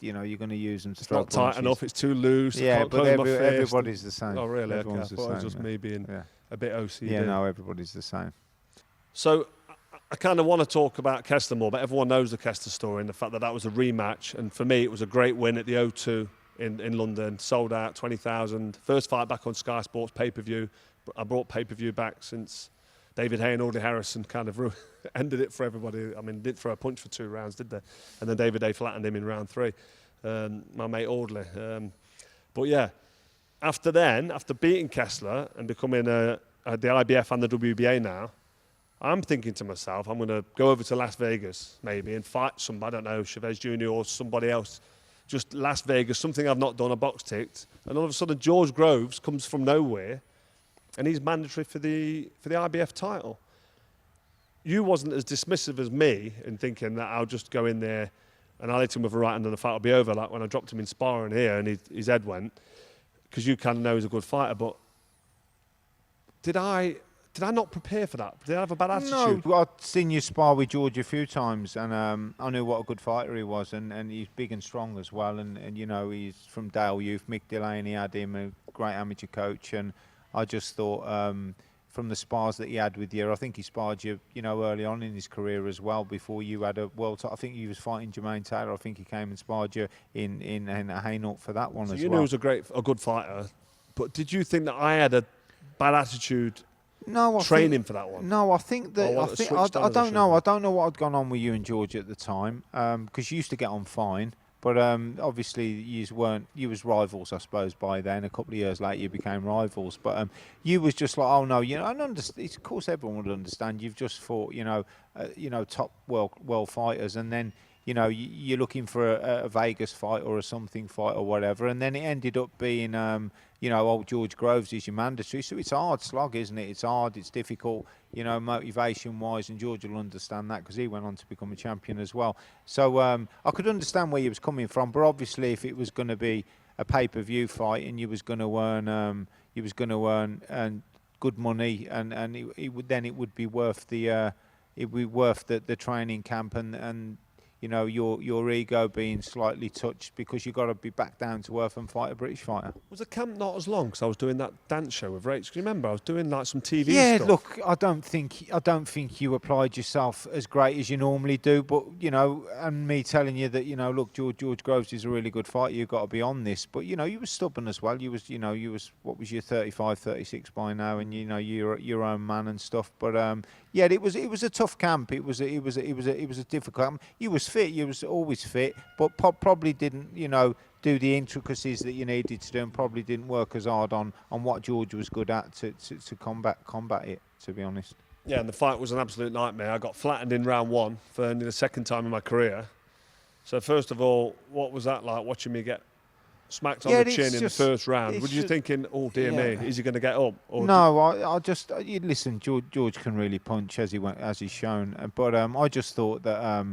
you're going to use them. It's not tight enough. It's too loose. Yeah, but everybody's the same. Oh, really? Everyone's Okay. the I thought same. it was just me being a bit OCD. Yeah, no, everybody's the same. So I kind of want to talk about Kessler more, but everyone knows the Kessler story and the fact that that was a rematch. And for me, it was a great win at the O2 in London. Sold out, 20,000. First fight back on Sky Sports pay-per-view. I brought pay-per-view back since David Hay and Audley Harrison kind of ended it for everybody. I mean, didn't throw a punch for 2 rounds, did they? And then David Hay flattened him in round 3, my mate Audley. But yeah, after beating Kessler and becoming the IBF and the WBA now, I'm thinking to myself, I'm going to go over to Las Vegas maybe and fight somebody, I don't know, Chavez Jr. or somebody else. Just Las Vegas, something I've not done, a box ticked. And all of a sudden, George Groves comes from nowhere and he's mandatory for the IBF title. You wasn't as dismissive as me in thinking that I'll just go in there and I'll hit him with a right hand and the fight will be over, like when I dropped him in sparring here and his head went, because you kind of know he's a good fighter. But did I not prepare for that? Did I have a bad attitude? No, I've seen you spar with George a few times, and I knew what a good fighter he was, and he's big and strong as well, and you know, he's from Dale Youth. Mick Delaney had him, a great amateur coach, and I just thought from the spars that he had with you, I think he sparred you, you know, early on in his career as well, before you had a world title. I think he was fighting Jermaine Taylor. I think he came and sparred you in Hainault for that one as well. You knew he was a good fighter, but did you think that I had a bad attitude? No, training for that one. No, I think that I don't know. I don't know what had gone on with you and George at the time, because you used to get on fine. But obviously, you was rivals, I suppose, by then. A couple of years later, you became rivals. But you was just like, oh no, you know. And of course, everyone would understand. You've just fought, top world fighters, and then you're looking for a Vegas fight or a something fight or whatever. And then it ended up being, old George Groves is your mandatory. So it's a hard slog, isn't it? It's hard. It's difficult. Motivation-wise, and George will understand that because he went on to become a champion as well. So I could understand where he was coming from, but obviously, if it was going to be a pay-per-view fight and you was going to earn, good money, and it would be worth the training camp and your ego being slightly touched, because you got to be back down to earth and fight a British fighter. Was the camp not as long? Because I was doing that dance show with Rach. Do you remember? I was doing like some TV stuff. Yeah, look, I don't think you applied yourself as great as you normally do. But and me telling you that look, George Groves is a really good fighter. You've got to be on this. But you were stubborn as well. You was what was you 35, 36 by now, and you're your own man and stuff. But it was a tough camp. It was a difficult camp. You was fit. You was always fit, but probably didn't do the intricacies that you needed to do, and probably didn't work as hard on what George was good at to combat it, to be honest. Yeah, and the fight was an absolute nightmare. I got flattened in round 1 for only the second time in my career. So first of all, what was that like, watching me get smacked on the chin in the first round, were you thinking, oh dear me, is he going to get up? Or no, I just listen. George can really punch as he's shown, but I just thought that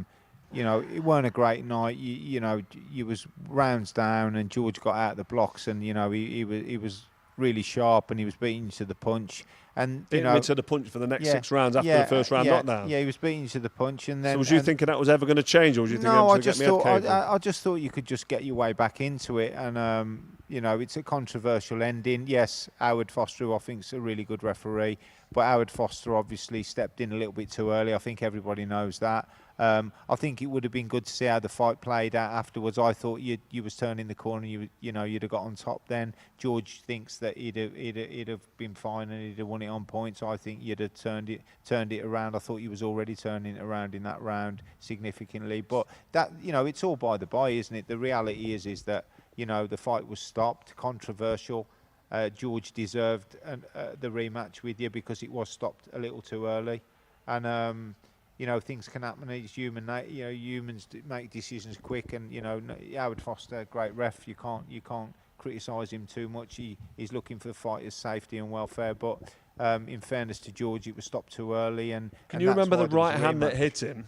it weren't a great night. You was rounds down, and George got out of the blocks, and he was really sharp, and he was beating you to the punch. And beating me to the punch for the next 6 rounds after the first round knockdown. Yeah, he was beating you to the punch, and then. So was you thinking that was ever going to change, or was you thinking I just thought you could just get your way back into it, and it's a controversial ending. Yes, Howard Foster, who I think is a really good referee, but Howard Foster obviously stepped in a little bit too early. I think everybody knows that. I think it would have been good to see how the fight played out afterwards. I thought you was turning the corner, you'd have got on top then. George thinks that he'd have been fine and he'd have won it on points. I think you'd have turned it around. I thought he was already turning it around in that round significantly. But that it's all by the by, isn't it? The reality is that the fight was stopped, controversial. George deserved the rematch with you because it was stopped a little too early, and things can happen. It's human. Humans make decisions quick, and Howard Foster, great ref. You can't criticise him too much. He's looking for the fighter's safety and welfare. But in fairness to George, it was stopped too early. And can you remember the right hand that hit him?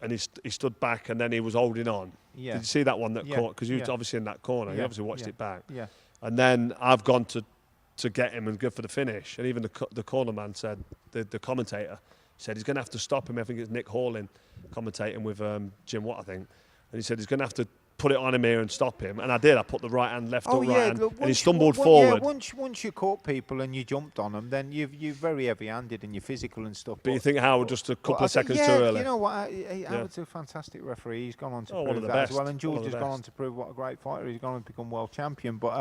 And he stood back, and then he was holding on. Yeah. Did you see that one? Because you was obviously in that corner. You obviously watched it back. Yeah. And then I've gone to get him and go for the finish. And even the corner man said, the commentator said he's going to have to stop him. I think it's Nick Horlin commentating with Jim Watt, I think. And he said he's going to have to put it on him here and stop him. And I did. I put the right hand, left hook, right hand, and he stumbled forward. Yeah, once you caught people and you jumped on them, then you're very heavy-handed and you're physical and stuff. But you think Howard just a couple of seconds too early? You know what? Howard's a fantastic referee. He's gone on to prove that as well. And George has gone on to prove what a great fighter. He's gone on to become world champion. But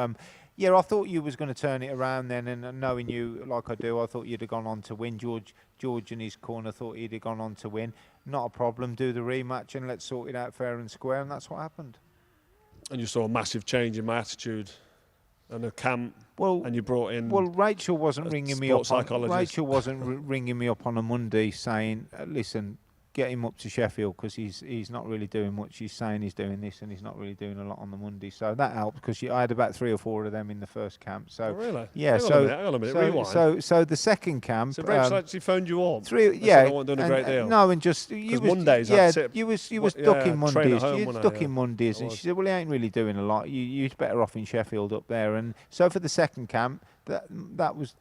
I thought you was going to turn it around then, and knowing you like I do, I thought you'd have gone on to win. George in his corner thought he'd have gone on to win. Not a problem. Do the rematch and let's sort it out fair and square, and that's what happened. And you saw a massive change in my attitude and a camp. And you brought in. Well, Rachel wasn't ringing me up. Rachel wasn't ringing me up on a Monday saying, "Listen, get him up to Sheffield because he's not really doing much. He's saying he's doing this and he's not really doing a lot on the Monday." So that helped because I had about 3 or 4 of them in the first camp. So really? Yeah. Hang on a minute. Rewind. So the second camp. So Rachel actually phoned you on. Yeah. I wasn't doing a great deal. No, and just you was Mondays. You was ducking Mondays. You was ducking Mondays, and she said, "Well, he ain't really doing a lot. You're better off in Sheffield up there." And so for the second camp. That was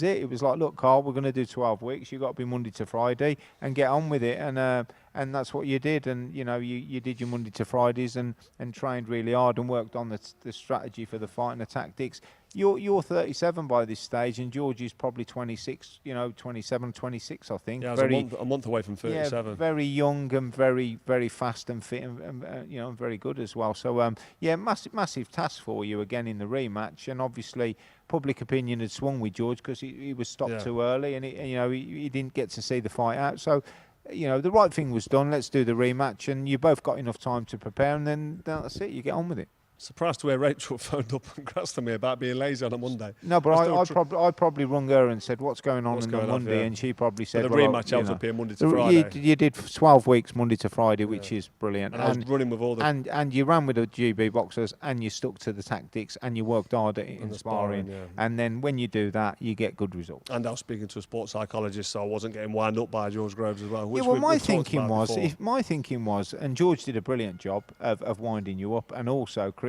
it. It was like, look, Carl, we're going to do 12 weeks. You've got to be Monday to Friday and get on with it. And that's what you did. And you did your Monday to Fridays and trained really hard and worked on the strategy for the fight and the tactics. You're 37 by this stage, and George is probably 26. 27, 26, I think. Yeah, a month away from 37. Yeah, very young and very, very fast and fit, and very good as well. So massive task for you again in the rematch, and obviously public opinion had swung with George because he was stopped too early, and he didn't get to see the fight out. So. The right thing was done. Let's do the rematch, and you both got enough time to prepare, and then that's it. You get on with it. Surprised to hear Rachel phoned up and grassed me about being lazy on a Monday. No, but I probably rung her and said, "What's going on on Monday?" And she probably said, "The rematch ends up being Monday to Friday." You did 12 weeks Monday to Friday, which is brilliant. And I was running with all the and you ran with the GB boxers, and you stuck to the tactics, and you worked hard at it in sparring. And then when you do that, you get good results. And I was speaking to a sports psychologist, so I wasn't getting wound up by George Groves as well. My thinking was, and George did a brilliant job of winding you up, and also created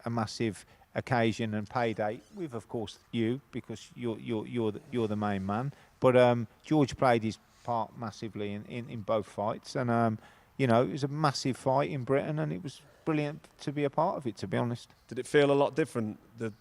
a massive occasion and payday with, of course, you, because you're the main man. But George played his part massively in both fights, and it was a massive fight in Britain, and it was brilliant to be a part of it, to be honest. Did it feel a lot different, the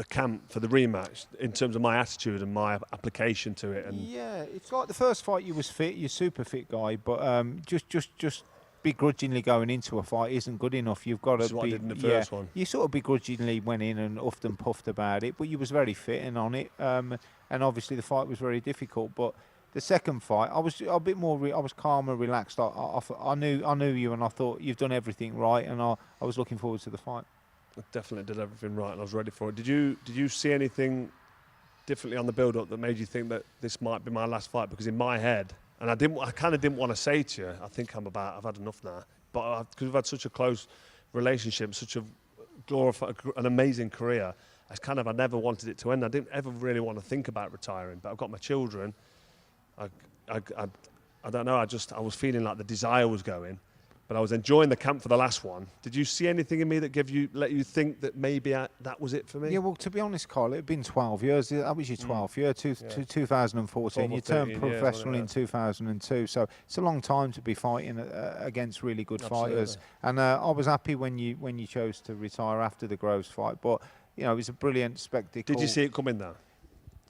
camp for the rematch, in terms of my attitude and my application to it? And yeah, it's like the first fight you was fit, you're super fit guy, but just begrudgingly going into a fight isn't good enough. You've got to be. What I did in the first one. You sort of begrudgingly went in and huffed and puffed about it, but you was very fit and on it. And obviously the fight was very difficult. But the second fight, I was a bit more. I was calmer, relaxed. I knew you, and I thought you've done everything right, and I was looking forward to the fight. I definitely did everything right, and I was ready for it. Did you see anything differently on the build-up that made you think that this might be my last fight? Because in my head. And I kind of didn't want to say to you, I think I've had enough now. But because we've had such a close relationship, such a glorified, an amazing career. I never wanted it to end. I didn't ever really want to think about retiring, but I've got my children. I don't know. I was feeling like the desire was going, but I was enjoying the camp for the last one. Did you see anything in me that let you think that maybe that was it for me? Yeah, well, to be honest, Carl, it had been 12 years. That was your 12th year, 2014. You turned professional in 2002, so it's a long time to be fighting against really good fighters. And I was happy when you chose to retire after the Groves fight, but it was a brilliant spectacle. Did you see it coming though?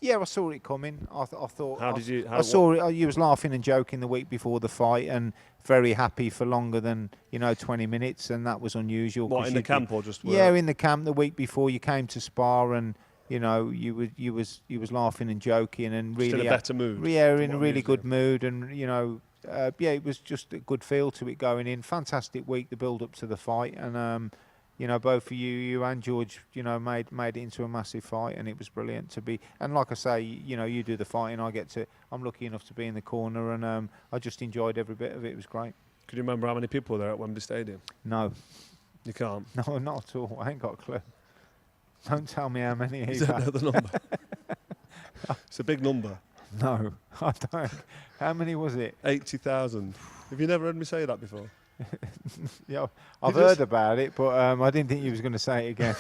Yeah, I saw it coming. I thought. How did you? I saw it. You was laughing and joking the week before the fight, and very happy for longer than 20 minutes, and that was unusual. What, in the camp or just? Yeah, in the camp the week before you came to spar, and you was laughing and joking, and really just in a better mood. Yeah, in a really good mood, and it was just a good feel to it going in. Fantastic week, the build up to the fight, and both of you and George, made it into a massive fight, and it was brilliant to be. And like I say, you do the fighting. I'm lucky enough to be in the corner, and I just enjoyed every bit of it. It was great. Can you remember how many people were there at Wembley Stadium? No. You can't? No, not at all. I ain't got a clue. Don't tell me how many. You don't know the number. It's a big number. No, I don't. How many was it? 80,000. Have you never heard me say that before? Yeah, I've heard about it, but I didn't think you was going to say it again.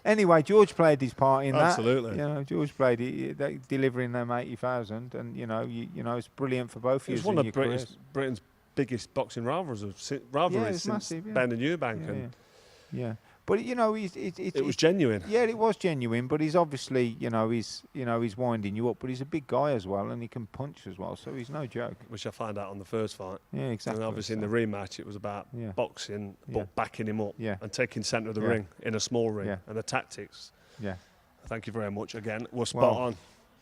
Anyway, George played his part in that. Absolutely. George played it, delivering them 80,000, and it's brilliant for both of you. It was one of Britain's biggest boxing rivalries since massive, Ben and Eubank. Yeah. But it was genuine. Yeah, it was genuine. But he's obviously, he's winding you up. But he's a big guy as well, and he can punch as well. So he's no joke. Which I found out on the first fight. Yeah, exactly. And obviously in the rematch, it was about boxing, but backing him up and taking centre of the ring in a small ring, and the tactics. Yeah. Thank you very much again. We're spot on.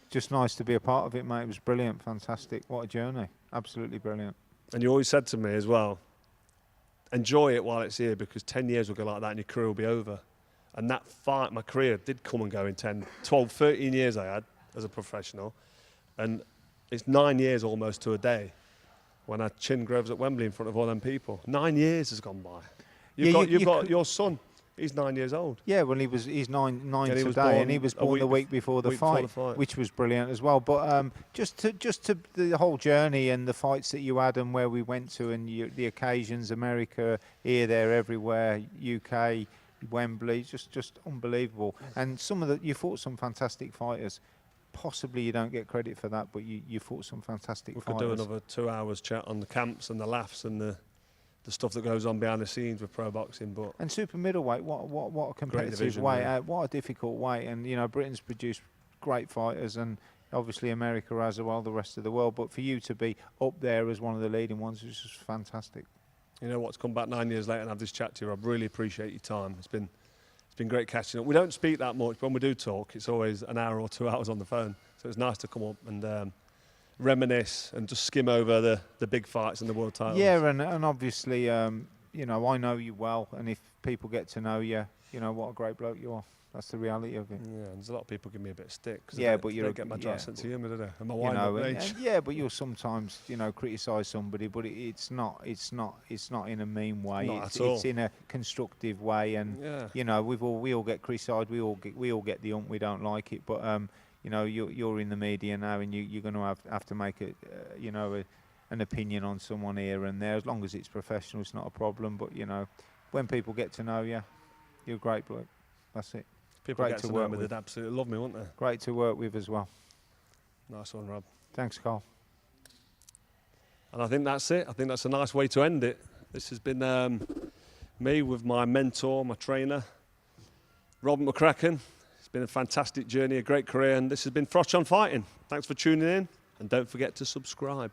Just nice to be a part of it, mate. It was brilliant, fantastic. What a journey! Absolutely brilliant. And you always said to me as well, enjoy it while it's here, because 10 years will go like that and your career will be over. And that fight, my career did come and go in 10, 12, 13 years I had as a professional. And it's 9 years almost to a day when I chinned Groves at Wembley in front of all them people. 9 years has gone by. You've got your son. He's 9 years old. Yeah, well, he's nine today, and he was born the week before the fight, which was brilliant as well. But just to the whole journey and the fights that you had and where we went to and the occasions, America, here, there, everywhere, UK, Wembley, just unbelievable. And you fought some fantastic fighters. Possibly you don't get credit for that, but you fought some fantastic fighters. We could do another 2 hours chat on the camps and the laughs and the stuff that goes on behind the scenes with pro boxing. And super middleweight, what a competitive division, weight, what a difficult weight. And Britain's produced great fighters, and obviously America as well, the rest of the world. But for you to be up there as one of the leading ones was just fantastic. You know what's come back 9 years later and have this chat to you, Rob. Really appreciate your time. It's been great catching up. We don't speak that much, but when we do talk, it's always an hour or 2 hours on the phone. So it's nice to come up and reminisce and just skim over the big fights and the world titles. Yeah, and obviously, I know you well, and if people get to know you, what a great bloke you are. That's the reality of it. Yeah, and there's a lot of people give me a bit of stick. But you don't get my dry sense of humour, do they? And my wind-up age. But you'll sometimes, criticise somebody, but it's not in a mean way. It's in a constructive way, and we all get criticised. We all get the we don't like it, but you're in the media now, and you're going to have to make an opinion on someone here and there. As long as it's professional, it's not a problem. But when people get to know you, you're a great bloke. That's it. People get to work with. They'd absolutely love me, wouldn't they? Great to work with as well. Nice one, Rob. Thanks, Carl. And I think that's it. I think that's a nice way to end it. This has been me with my mentor, my trainer, Rob McCracken. It's been a fantastic journey, a great career, and this has been Froch on Fighting. Thanks for tuning in, and don't forget to subscribe.